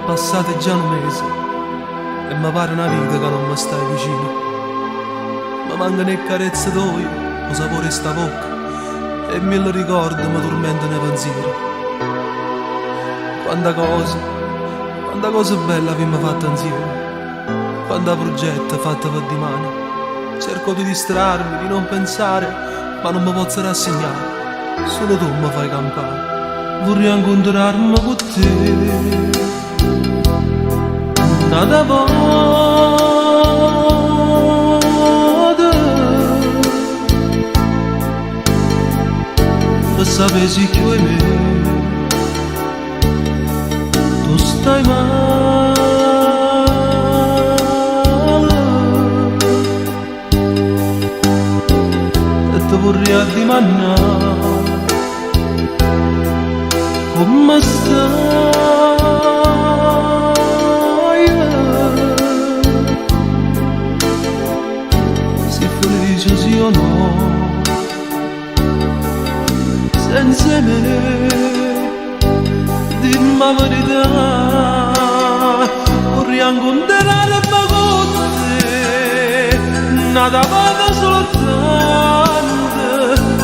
Passate già un mese e mi pare una vita che non mi stai vicino. Mi mancano le carezze tue, lo sapore sta bocca e mille ricordi mi tormentano i pensieri. Quanta cosa bella abbiamo fatto insieme, quanta progetto fatta per di mano. Cerco di distrarmi, di non pensare, ma non mi posso rassegnare. Solo tu mi fai campare. Vorrei incontrarmi con te nada volta per sapessi che è me tu stai male e ti vorrei addimannare come stai, sei felice sì o no, senza me, dimmi la verità, vorrei incontrarmi con te, nada vada soltanto,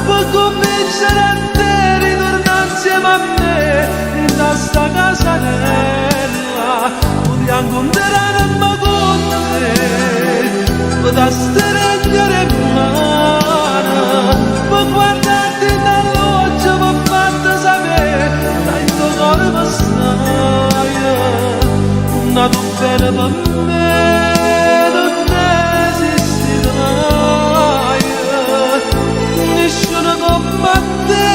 per convincere a te, ritornare insieme a me. Da sta casanella vorrei incontrarmi con te da stringere in mano per guardarti dall'occhio per farti sapere che in tuo cuore mi stai nato bene per me non esisterai nessuno come te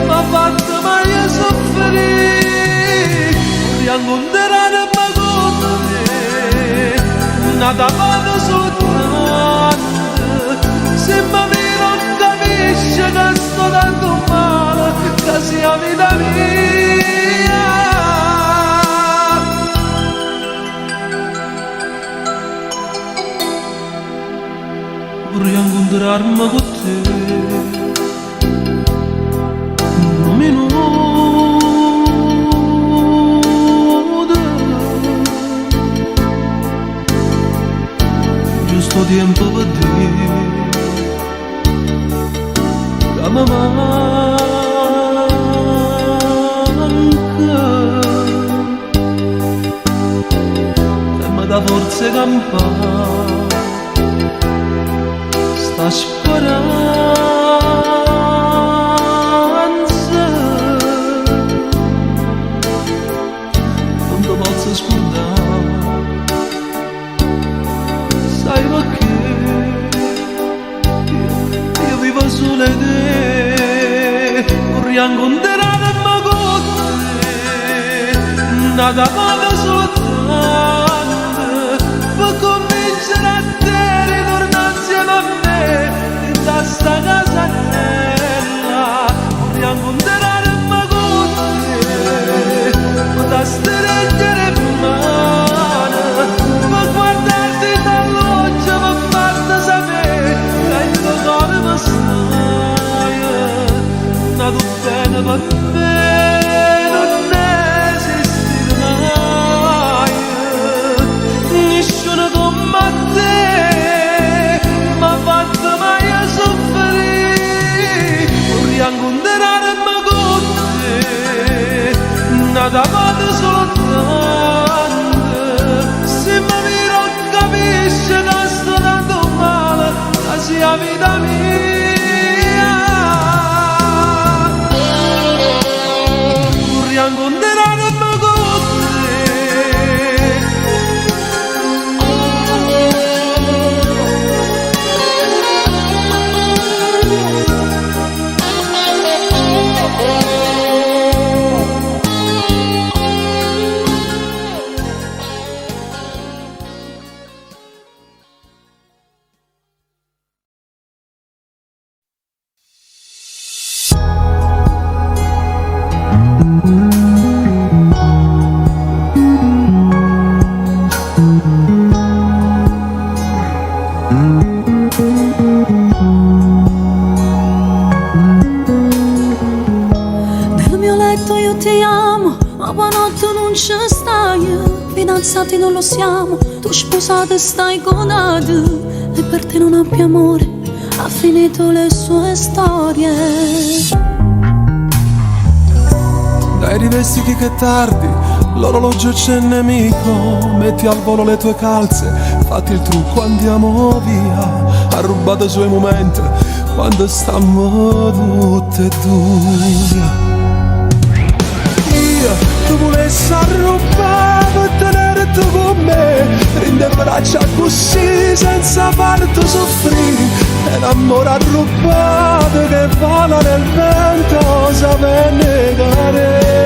mi ha fatto mai soffrire vorrei incontrarmi con te nada vado soltanto se mi non capisce che sto dando male che sia vita mia vorrei incontrarmi con te un minuto giusto tempo per dire che mi manca e mi dà forza campare sta speranza non ti posso scordare sai perché io vivo solo in te vorrei incontrarmi con te nada vada soltanto per convincere a te ritornare insieme a me da sta casanella vorrei incontrarmi con te da stringere in mano per guardarti dall'occhio per farti sapere che in tuo cuore mi stai nato bene per me non esisterai fidanzati non lo siamo, tu sposata stai con altri e per te non abbia amore, ha finito le sue storie. Dai rivestiti che è tardi, l'orologio c'è nemico, metti al volo le tue calze, fatti il trucco, andiamo via. Ha rubato i suoi momenti quando stammo tutte e due. Io ti volessi arrubare per tenere tu con me, rinde braccia così senza farti soffrire. È l'amore arrubato che vola nel vento, sape negare.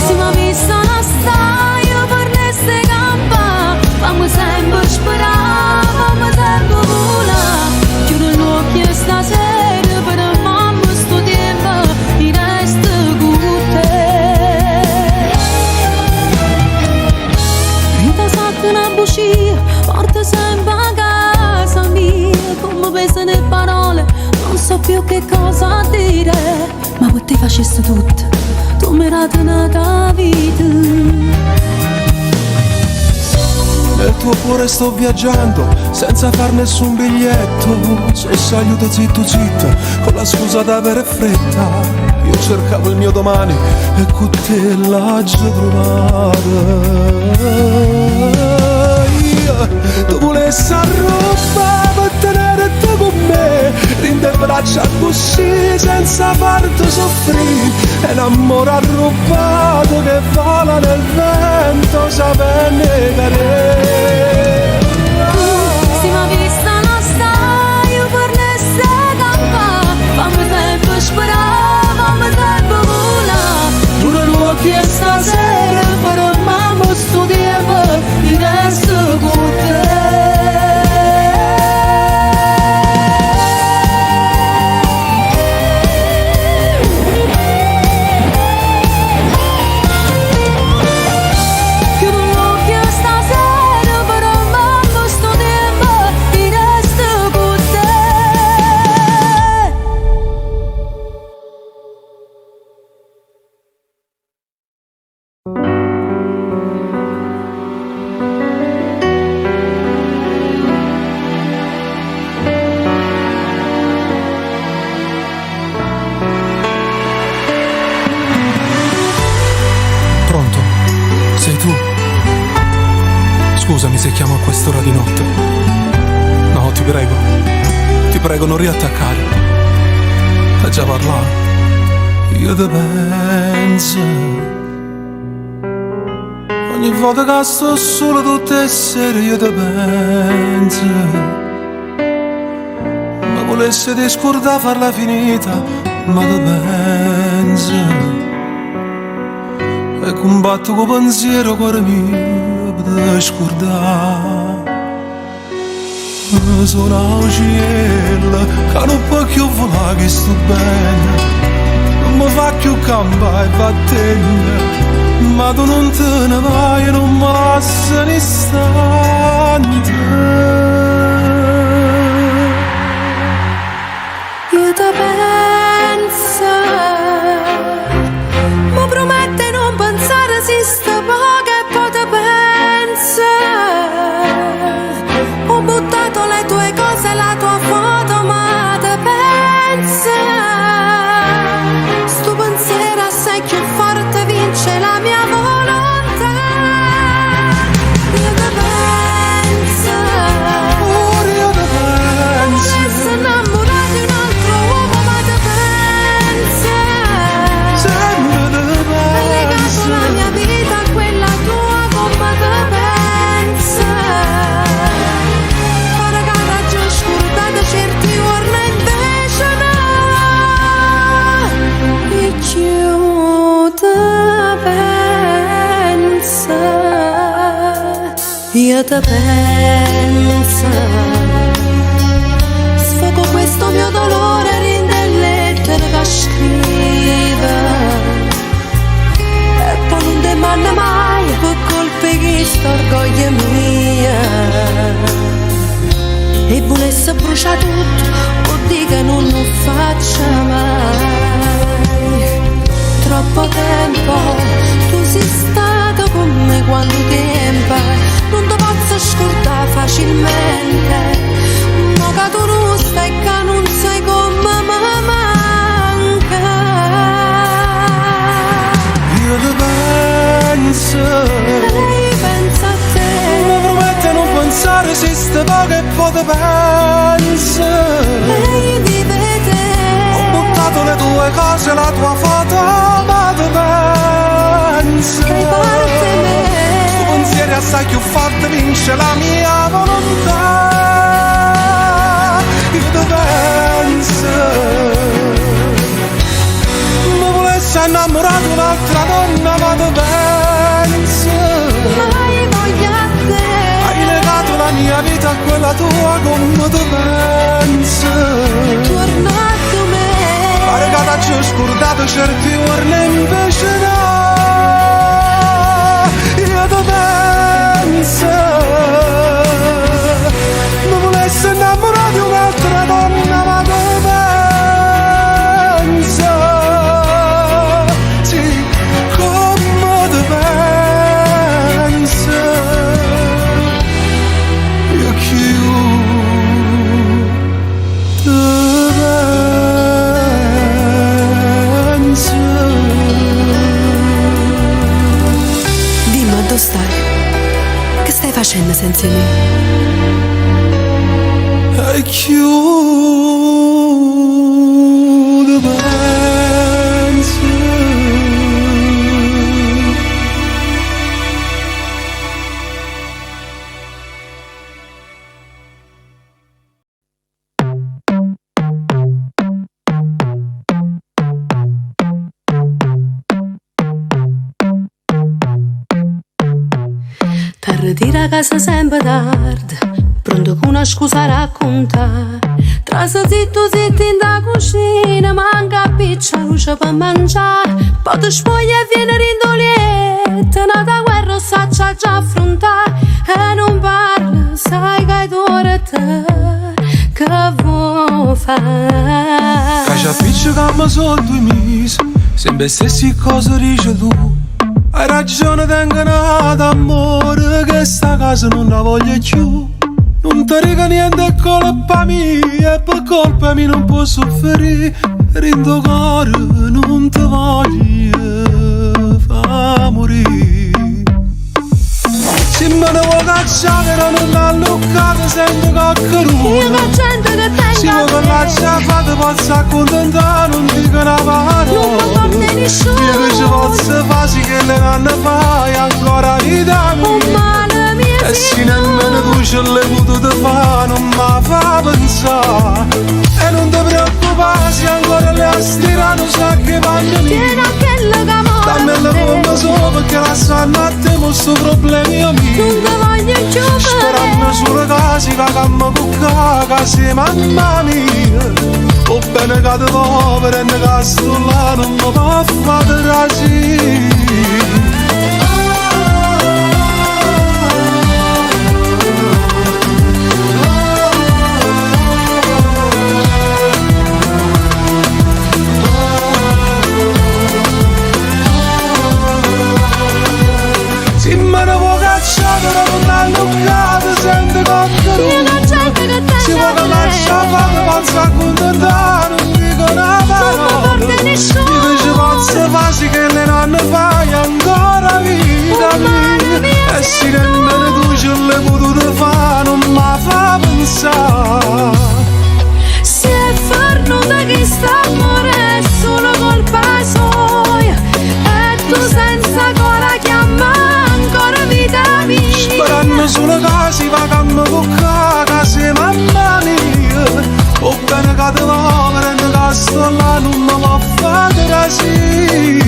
Se mi vista non stai, io per neste campa, fammi sempre sperare, fammi sempre volare. Chiudo gli occhi stasera, per mamma sto tempo, ti resto con te. Vita satta una bugia, porta sempre a casa mia, come pesano le parole, non so più che cosa dire, ma per te facessi tutto, tu mi hai tenuta vita. Nel tuo cuore sto viaggiando senza far nessun biglietto, se si aiuto zitto zitto con la scusa d'avere fretta. Io cercavo il mio domani e con te l'ho già trovata. Tu volessi arrubare per tenere tu con me, rinde braccia così senza farti soffrire. È l'amore arrubato che vola nel vento, sape negare. Se mi vista non stai, io per neste campa, fammi sempre sperare, fammi sempre volare. Chiudo gli occhi e stasera per mamma sto tempo, ti resto con te. Scusami se chiamo a quest'ora di notte. No, ti prego, non riattaccare. Hai già parlato. Io te penso. Ogni volta che sto solo tutte le sere io te penso. Ma volesse ti scordare farla finita, ma te penso. E combatto con pensiero cuore mio per scordare. Sono un cielo che non può più volare, che sto bene, non mi fa più campare e battene, ma tu non te ne vai, non mi lasci un istante. Io te penso, mi promette non pensare esiste poco e poi te penso. Ho buttato le tue cose, la tua foto, ma te penso. Sto pensiero assai più forte vince la mia volontà. Io te penso, Io te penso. volessi innamorare di un altro uomo, ma te penso. Sempre te Hai legato penso. la mia vita a quella tua, come te penso. Ora che raggio scordate certi giorni invece no. E io te penso. Io te penso. Sfogo questo mio dolore in delle lettere che scrive. E poi non ti manna mai per colpe che sto orgoglio mia. E volesse bruciare tutto, o di che non lo faccia mai. Troppo tempo tu sei stato con come quando tempo non ti posso scordare facilmente, ma che tu non stai che non sai come mi manca. Io ti penso Lei pensa a te, mi promette non pensare, esiste poco e poi ti penso. lei vive te, Ho buttato le tue cose, la tua foto, ma ti penso. lei parte me, Sto pensiero assai più forte vince la mia volontà. Io ti penso. Mi volessi innamorare un'altra donna, ma ti penso. mai voglia a te, Hai legato la mia vita a quella tua, come ti penso. tornato me, Pare che ti ho scordato certi giorni invece no. Io ti penso. Mi volessi innamorare di un'altra donna, ma ti penso. Sì, come ti penso. Io chiudo ti penso. dimmi dove stai, che stai facendo senza me? E chiudo penso. Per ritira a casa sempre tardi, pronto con una scusa a raccontare. Trasa zitto zitto in da cucina, manca piccia luce per mangiare. Poi ti spoglia e viene rindolietta, nata guerra saccia già affrontare. E non parla, sai che è ora te, che vuoi fare? Che ci appiccica solo 2 mesi, sempre stessi cose dice tu. Hai ragione, tengo nata amore, che sta casa non la voglio più. Non ti rega niente, è colpa mia, e per colpa mia non posso soffrire. Rindo cuore, non ti voglio far morire. Se me ne vuoi cacciare, non l'ha luccato, sento Io coccheruto. che gente che Se tengo vuoi a che la te, ciabatta possa accontentare, non dico una parola. non mi fa nessuno. Io che ci posso fare, sì che le canne fai ancora vita Un mia. male mio E se nemmeno tu ce l'hai potuto fare, non mi fa pensare. E non ti preoccupare, se ancora le astirano, sa che vanno tieni mia. a quella che Dammi la amore bomba solo perché la sanno a te, questo problemi non mio. ti voglio più Sperando vedere. sulle case, che camma cucca, case mamma mia. O bene che ti povera e ne casto là, non mi può fare trasire. Se me ne vuoi cacciare, non l'hanno luccato, sento Io coccheruto. che gente che Se tengo vuoi a che la te, ciabatta possa accontentare, non dico una non mi parola. porta nessuno. Io che ci posso fare, sì che le nonne fai ancora vita Un male mia. mio E se nemmeno tu ce l'hai potuto fare, non mi fa pensare. Si è fornuta che sta amore è solo colpa sua, e tu senza ancora chiama ancora vita mia. Sperando sulle case, va camma cucca, case mamma mia. O bene che ti povera e ne casto là, non mi può fare trasire.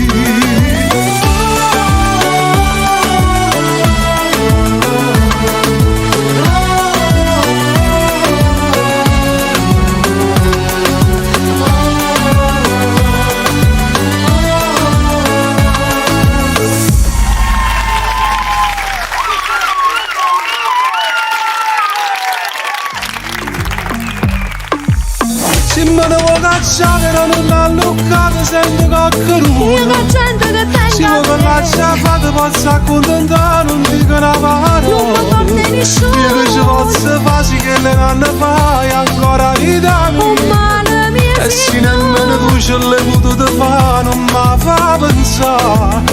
me ne vuoi cacciare, non l'ha luccato, sento Io coccheruto. che gente che tengo vuoi che la ciaffa ti possa accontentare, non dico una parola. Non mi fa bene nessuno. Io che ci posso fare, sì che le nanne fai ancora vita mia. Un male mio E se nemmeno tu ce l'hai potuto fare, non mi fa pensare.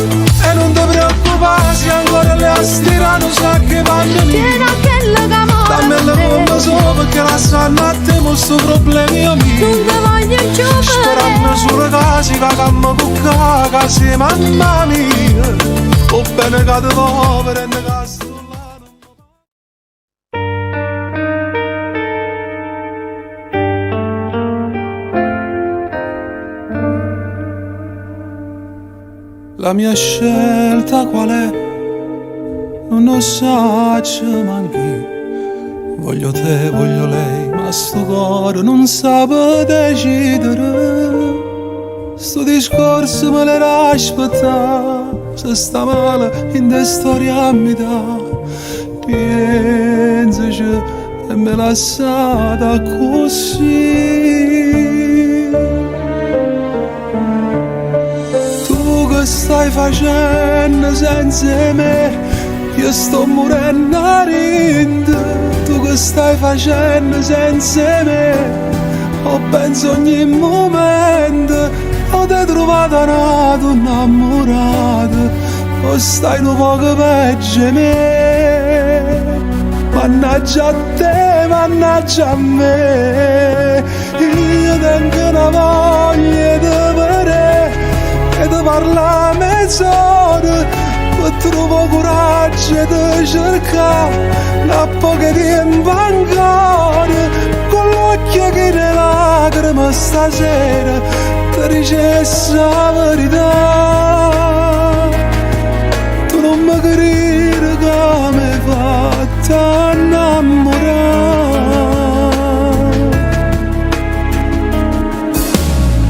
E non ti preoccupare se ancora le ha stirato, sa che vanno lì. Tieni anche la camorra. Dammi la bomba solo perché la sanno a te, questo problemi io mio. Non ti voglio più Sperando vedere. sulle case che cammo cucca, case mamma mia. O bene che ti povera e ne casta. La mia scelta qual è? Non lo so, manchi. Voglio te, voglio lei, ma sto cuore non sa decidere. Sto discorso me l'era aspettato. Se sta male in te storia mi dà. Pensaci e me l'ha lasciata così. Che stai facendo senza me? Io sto morendo a rinde. Tu che stai facendo senza me? Ho penso ogni momento. Ho te trovato una donna innamorata. O stai un poco peggio di me. Mannaggia a te, mannaggia a me. Io tengo una voglia di vedere e ti parla mezz'ora, per trovo coraggio di cercare una poca tempo ancora, con l'occhio che ne lacrime stasera ti dicessi la verità. Tu non mi capire che mi hai fatto innamorare.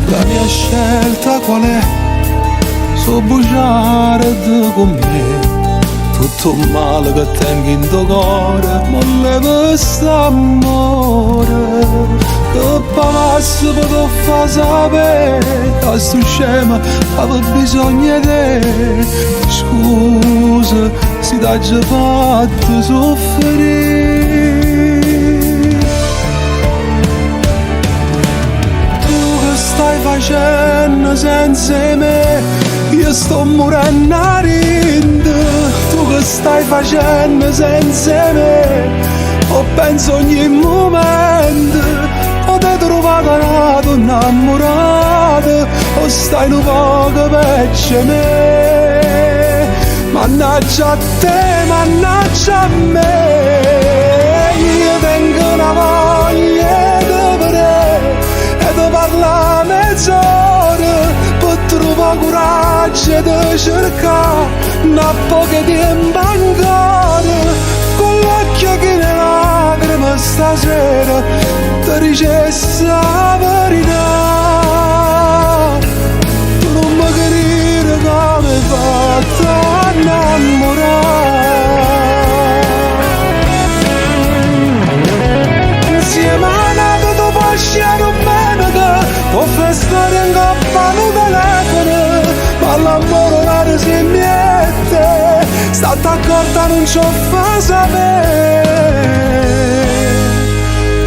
La mia scelta qual è? So bruciare con me tutto il male che tengo in tuo cuore, ma leva st'amore che passa per te fa sapere che sto scema avevo bisogno di te. Scusa se ti ho già fatto soffrire. Tu che stai facendo senza me? Io sto morendo a rinde. Tu che stai facendo senza me? Ho penso ogni momento. Ho te trovato una donna innamorata. O stai un poco peggio di me. Mannaggia a te, mannaggia a me. Io tengo una voglia di vedere e ti parla mezz'ora, per trovare coraggio di cercare una poca tempo ancora, con l'occhio che ne lacrime stasera ti dicessi la verità. Tu non mi capire come hai fatto innamorare. Insieme a nato tu puoi sciare un bene che ho festare in coppa un telefono, ma l'amore raro si miette, stata accorta non ci fa sapere.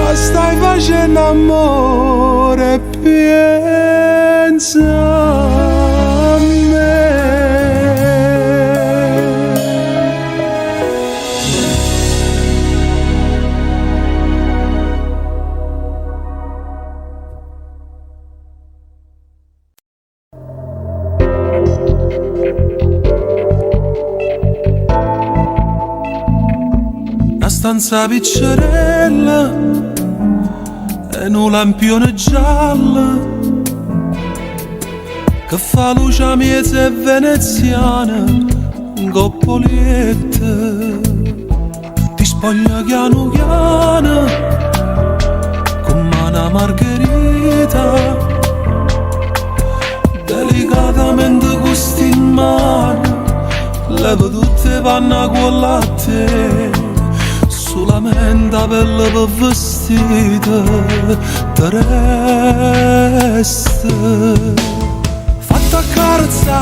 Ma stai facendo amore, pensa a me. Una stanza piccerella e un lampione giallo che fa luce miezza e veneziana in coppoliette. Ti spoglia piano piano come una margherita, delicatamente gusti in mano, levo tutte panna con latte, solamente pelle per vestita te resta. Fatta carezza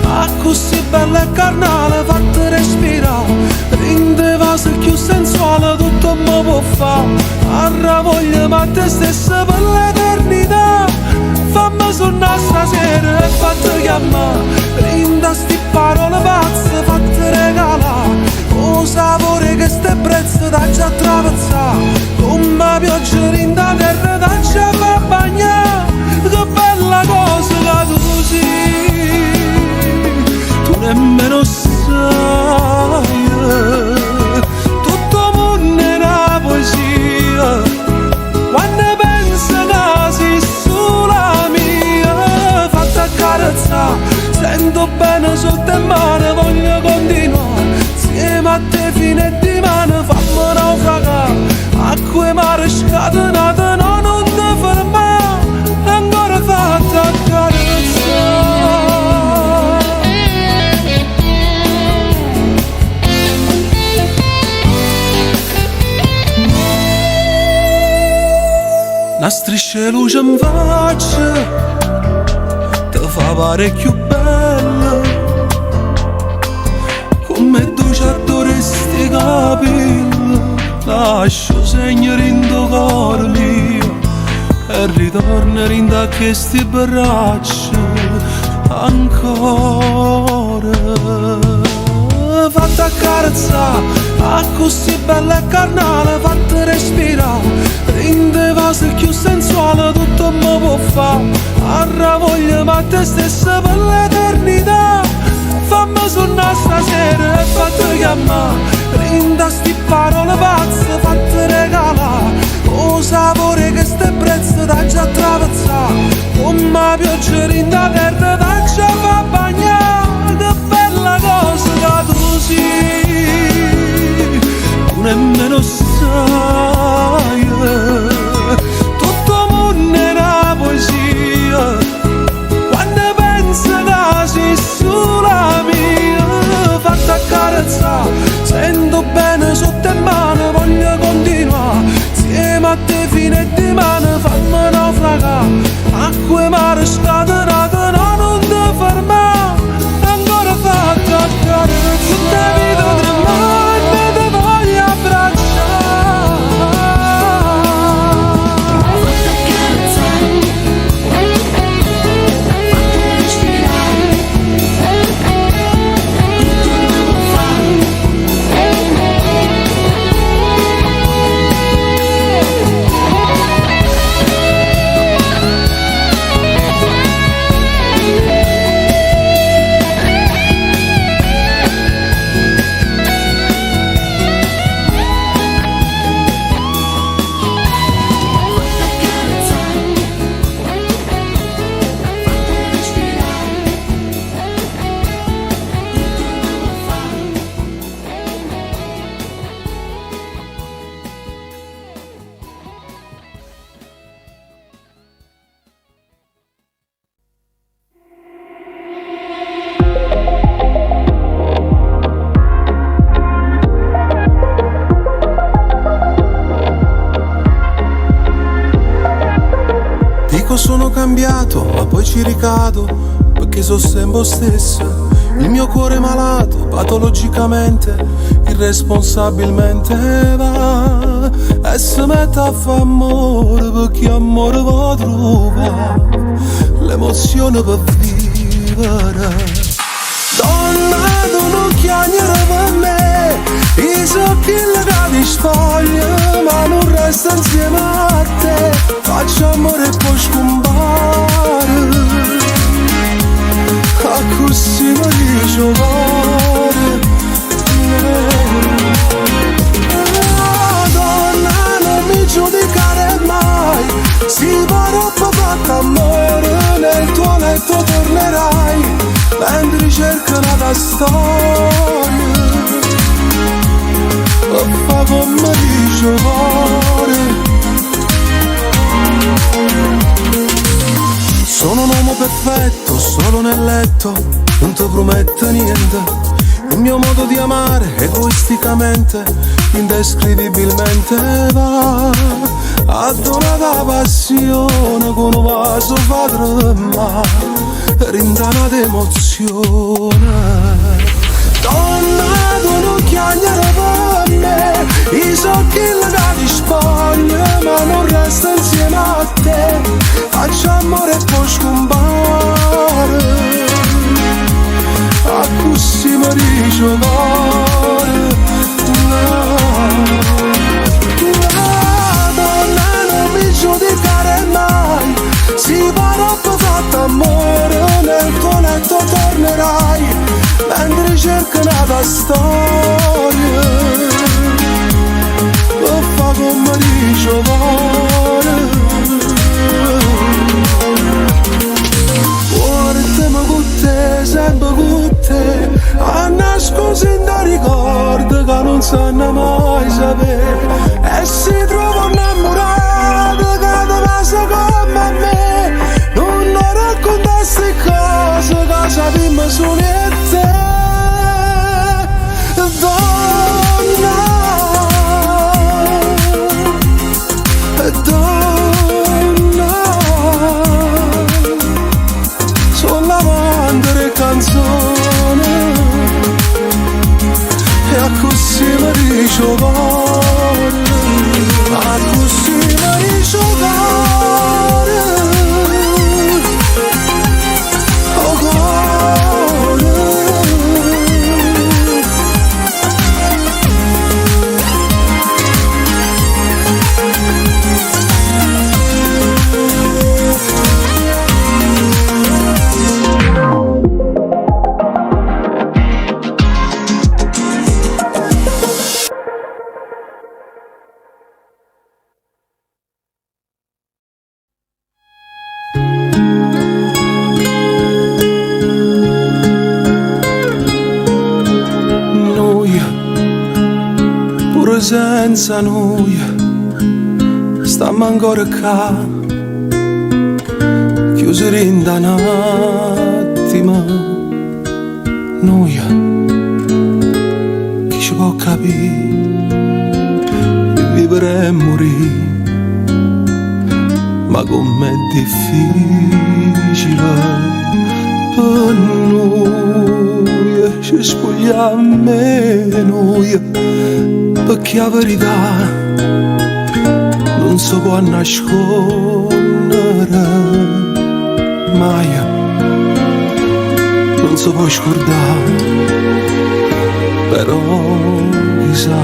a così bella e carnale fatta respirare, rinde vase più sensuale tutto mi può fare, arra voglia ma te stessa per l'eternità, fammi sonnare stasera e fatti chiamare, rinda sti parole pazze fatte regalare, o sapore che ste prezzo da già attraversare, come pioggia rinda terra da già fa bagnare, che bella cosa che tu sei, tu nemmeno sai, tutto mondo è una poesia, quando penso che sei sulla mia, fatta accarezzare, sento bene sotto le mani, voglio continuare, insieme a te fino e di mano, fammi naufragare, acqua e mare scatenate, no non ti fermare, ancora fatta accarezzare. Una striscia di luce in faccia ti fa parecchio bella, come tu ci adoresti capire, lascio segno in tuo cuore mio e ritorno in da questi braccia ancora. Fatta accarezzare, a così bella e carnale fatta respirare, rinde vase più sensuale tutto mi può fare, arra voglia ma te stessa per l'eternità, fammi sonnare stasera e fatti chiamare, rinda sti parole pazze fatte regalare, o sapore che ste prezzo da già attraversare, come pioggia rinda terra da già fa bagnare, che bella cosa che tu sei, tu nemmeno sai, tutto mondo è una poesia, quando penso che sei sulla mia, fatta accarezzare, sento bene sotto le mani, voglio continuare, insieme a te fino e di mano, fammi naufragare, acqua e mare scatenate, no non ti fermare, ancora fatta accarezzare, tutta vita tremante ti voglio abbracciare. Sono cambiato, ma poi ci ricado, perché sono sempre stesso. Il mio cuore malato, patologicamente, irresponsabilmente va e si mette a fare amore, perché amore va a trovare l'emozione per vivere. Donna, tu non chiamare per me, i occhi legati sfoglia, ma non resta insieme a te, faccio amore e poi scompare, a così mi dice cuore. Donna, non mi giudicare mai, si troppo fatto amore, nel tuo letto tornerai, mentre cerca una storia, e fa come dice cuore. Sono un uomo perfetto, solo nel letto, non ti prometto niente. Il mio modo di amare, egoisticamente, indescrivibilmente va a donare la passione con un vaso fa tremare. rindana d'emozione. Donna, tu non chiagnare per me, i so che ti spoglia, ma non resta insieme a te. Faccio amore e poi scompare, a così mi rigiocare. Donna, non mi giudicare mai, si va troppo fatto amore, nel tuo letto tornerai, mentre cerco una storia, lo fa come rigiocare. Portami con te, sempre con te, a nascondere da ricordi che non sanno mai sapere. E si trova innamorato che ti passa come me, non racconta ste cose che sappiamo solo e te. Donna, donna, sono l'amante delle canzoni, e a così mi rigiocare, a così mi rigiocare, oh cuore. Senza noi stiamo ancora qua, chiusi in da un attimo. Noi, chi ci può capire, vivere e morire, ma com'è difficile per noi, ci spogliamo noi. Perché la verità non si può nascondere mai, non si può scordare, però chissà,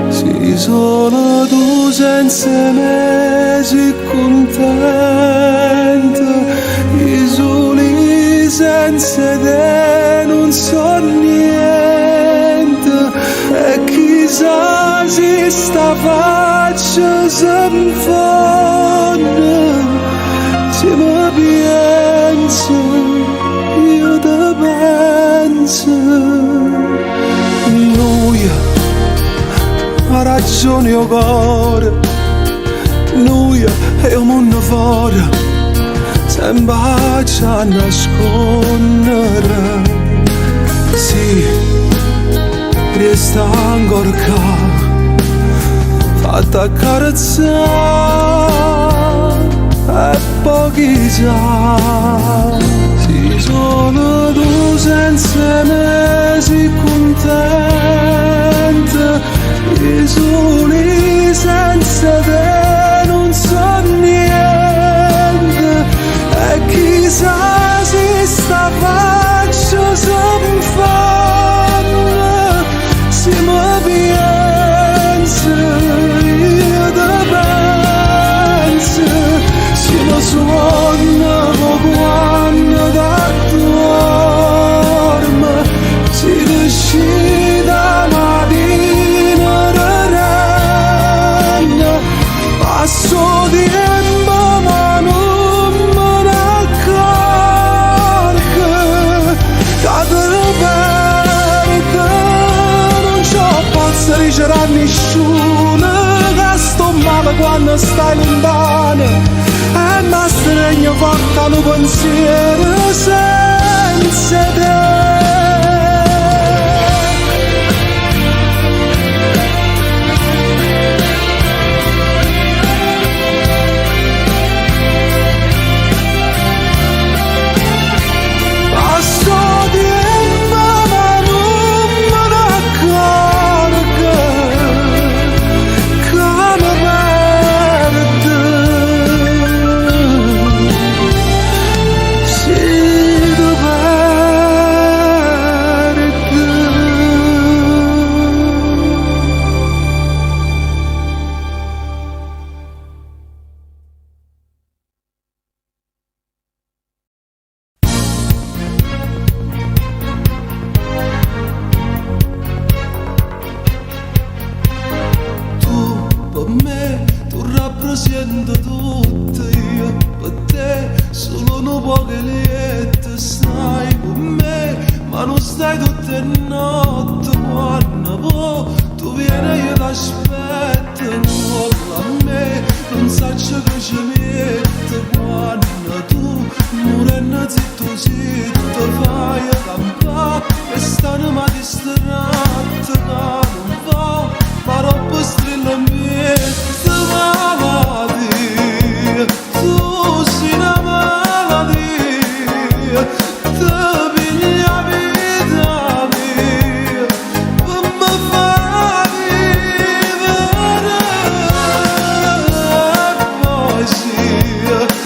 si sono tu senza me, si contenta, i soli senza te non so niente, e chissà se sta faccia s'infonde, se mi penso, io te penso. Noi ha ragione il cuore, noi è un mondo fuori, sembra a nascondere, sì, resta ancora qua, fatta accarezzare e pochi già, si sono tu senza me, si contenta, i soli senza te non so niente, e chissà se sta faccia s'infonde, se mi pensa, io te penso, se mi suona quando t'adormo, si decida mattina regna, passo tempo ma non me ne accorgo, che te perdo, non c'ho forza di dire a nessuno che sto male quando stai lontano, e mi stringo forte al pensiero senza te. notte e notte, quando può, tu vieni e io t'aspetto, nulla a me, non saccio che ci mette, quando tu, morendo zitto zitto, fai campare, e stanno distratta, non va, ma roba strilla mette, malattia, tu sei una malattia, te piglia vita mia, per me fa vivere, e poi sì,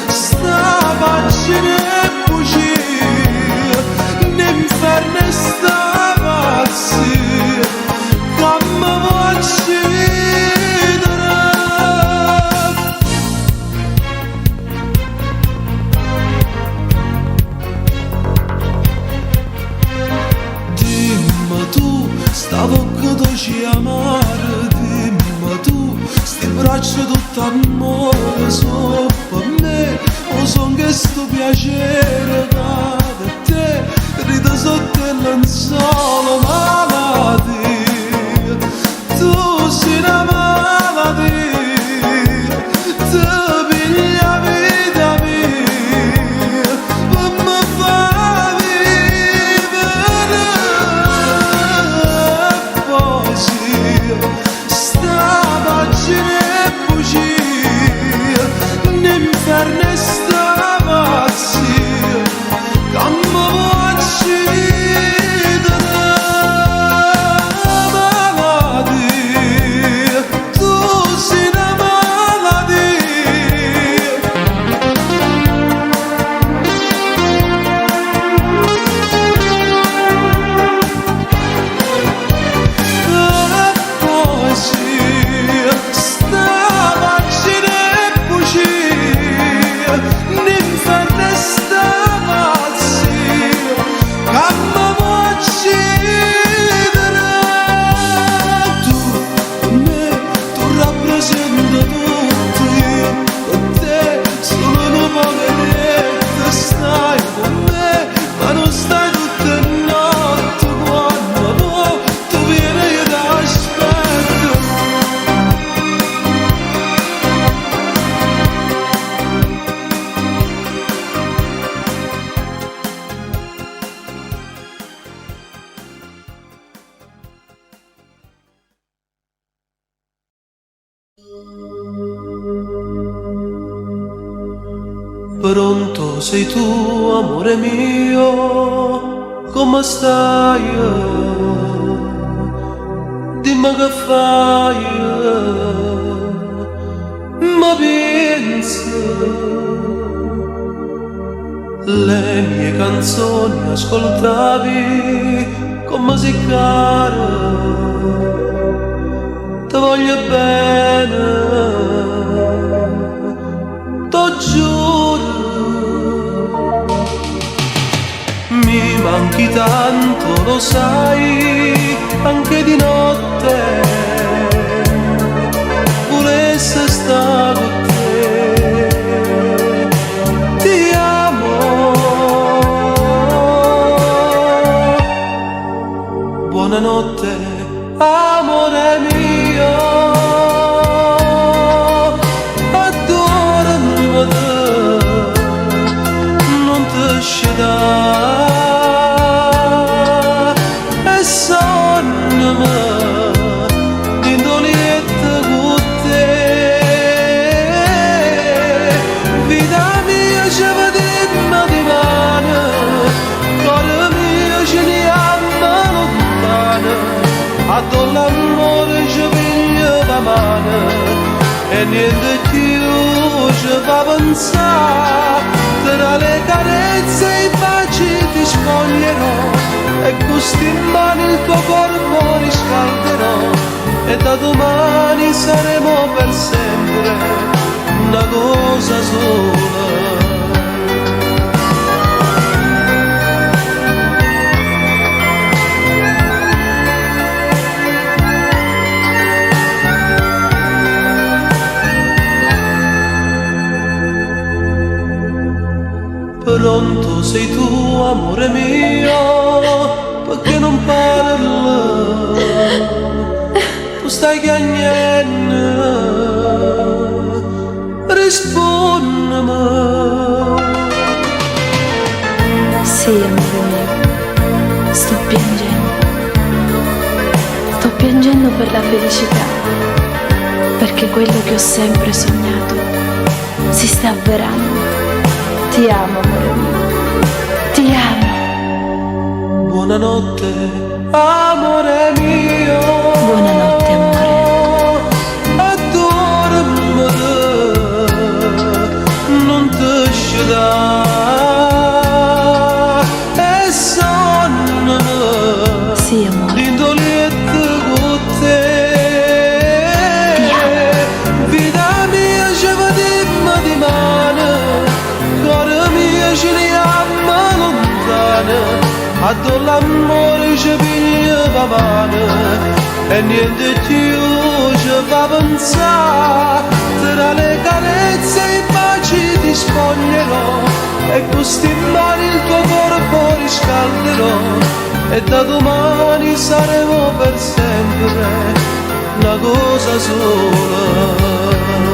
sta pagina e bugia, l'inferno e sta pazzia, che mi vuoi uccidere. Dimmi tu, sta bocca dolce amare, dimmi tu, sti braccia tutto amore, so per me, o son che sto piacere che per te, ride sotto il lenzuolo, malattia, tu sei una malattia, te piglia vita mia, per me fa vivere, e poi sì, sta pagina e bugia, l'inferno e sta pazzia, che mi vuoi uccidere, malattia, tu sei una malattia. E poi sì, sta pagina e bugia, l'inferno e sta pazzia, che mi vuoi uccidere. Tu, per me, tu rappresenti tutto, io per te sono un poco niente, stai con me, ma non stai tutte le notti, quando vuoi, tu vieni e io t'aspetto. Pronto sei tu, amore mio, come stai? Dimmi che fai, ma pensi, le mie canzoni ascoltavi come si cara, ti voglio bene, t'ho giuro. Mi manchi tanto, lo sai, anche di notte, volesse stare con te. Ti amo, buonanotte, amore mio, adorami te, non ti scedà, e sognami in dolietta con te. Vita mia ci vediamo dimani, cuore mio ce ne ama lontano, a tu l'amore ci piglio da mano, e niente più ci fa pensare, tra le carezze e i baci ti spoglierò, e gusti in mano il tuo corpo riscalderò, e da domani saremo per sempre una cosa sola. Pronto sei tu, amore mio, perché non parli? sai che niente, rispondimi. Sì, amore mio, sto piangendo. Sto piangendo per la felicità, perché quello che ho sempre sognato si sta avverando. Ti amo, amore mio, ti amo. Buonanotte, amore mio. Buonanotte, amore. Addormiti, non ti scedà e sonnami. Sì, amore. Indoliette con te. Ti amo. Vita mia ci vedemmo di mano, cuore mio ci riamma lontano. Addo l'amore ci piglia la mano e niente più ci fa pensare. Tra le carezze e i baci ti spoglierò e con sti mani il tuo corpo riscalderò e da domani saremo per sempre una cosa sola.